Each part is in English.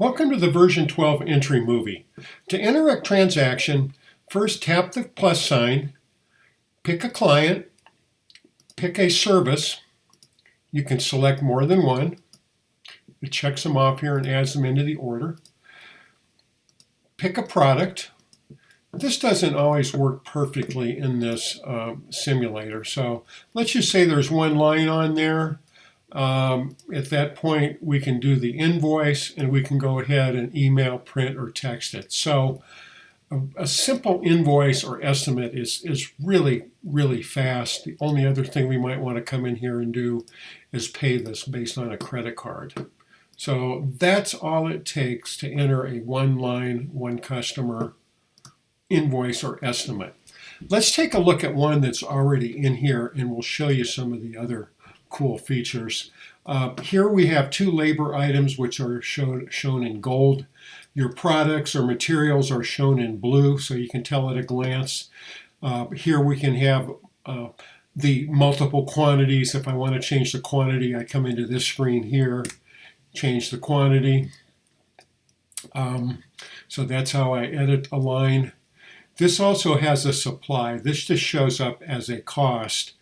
Welcome to the version 12 entry movie. To enter a transaction, first tap the plus sign, pick a client, pick a service. You can select more than one. It checks them off here and adds them into the order. Pick a product. This doesn't always work perfectly in this simulator. So let's just say there's one line on there. At that point, we can do the invoice and we can go ahead and email, print, or text it. So a simple invoice or estimate is really, really fast. The only other thing we might want to come in here and do is pay this based on a credit card. So that's all it takes to enter a one-line, one-customer invoice or estimate. Let's take a look at one that's already in here and we'll show you some of the other cool features. Here we have two labor items which are shown in gold. Your products or materials are shown in blue, so you can tell at a glance. Here we can have the multiple quantities. If I want to change the quantity, I come into this screen here, change the quantity. So that's how I edit a line. This also has a supply. This just shows up as a cost.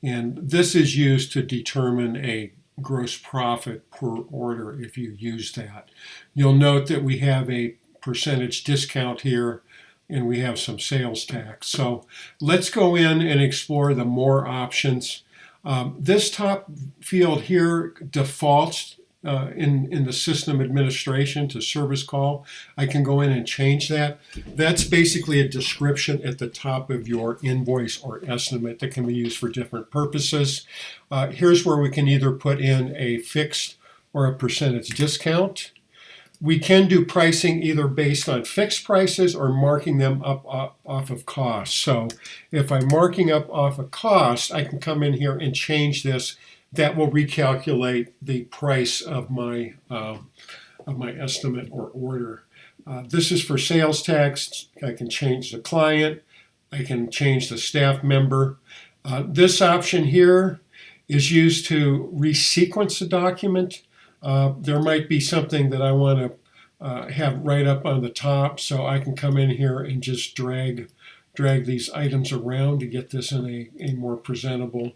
And this is used to determine a gross profit per order if you use that. You'll note that we have a percentage discount here and we have some sales tax. So let's go in and explore the more options. This top field here defaults in the system administration to service call. I can go in and change that. That's basically a description at the top of your invoice or estimate that can be used for different purposes. Here's where we can either put in a fixed or a percentage discount. We can do pricing either based on fixed prices or marking them up off of cost. So if I'm marking up off of cost, I can come in here and change this. That will recalculate the price of my estimate or order. This is for sales tax. I can change the client. I can change the staff member. This option here is used to resequence the document. There might be something that I want to have right up on the top, so I can come in here and just drag these items around to get this in a more presentable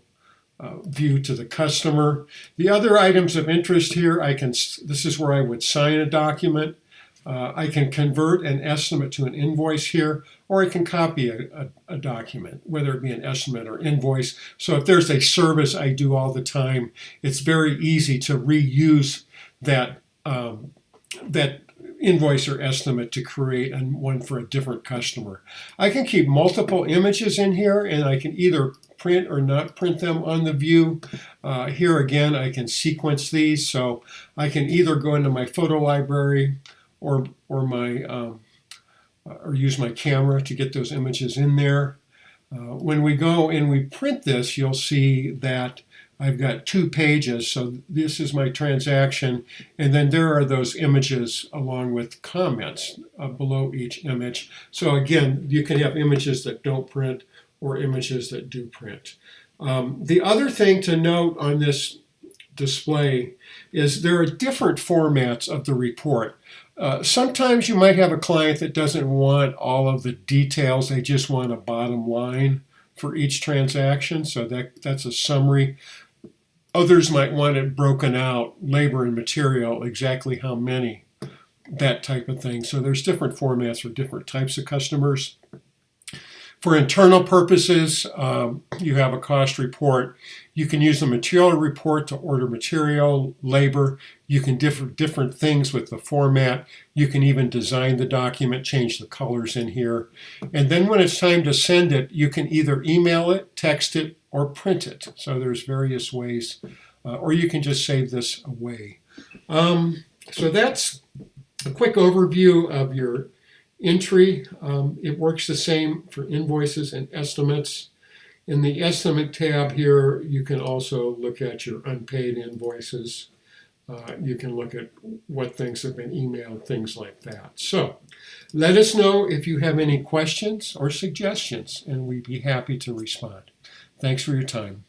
view to the customer. The other items of interest here, this is where I would sign a document. I can convert an estimate to an invoice here, or I can copy a document, whether it be an estimate or invoice. So if there's a service I do all the time, it's very easy to reuse that invoice or estimate to create one for a different customer. I can keep multiple images in here and I can either print or not print them on the view. Here again, I can sequence these, so I can either go into my photo library or use my camera to get those images in there. When we go and we print this, you'll see that I've got 2 pages, so this is my transaction, and then there are those images along with comments below each image. So again, you can have images that don't print or images that do print. The other thing to note on this display is there are different formats of the report. Sometimes you might have a client that doesn't want all of the details, they just want a bottom line for each transaction, so that's a summary. Others might want it broken out, labor and material, exactly how many, that type of thing. So there's different formats for different types of customers. For internal purposes, you have a cost report. You can use the material report to order material, labor. You can different things with the format. You can even design the document, change the colors in here. And then when it's time to send it, you can either email it, text it, or print it. So there's various ways, or you can just save this away. So that's a quick overview of your entry. It works the same for invoices and estimates. In the estimate tab here, you can also look at your unpaid invoices. You can look at what things have been emailed, things like that. So let us know if you have any questions or suggestions, and we'd be happy to respond. Thanks for your time.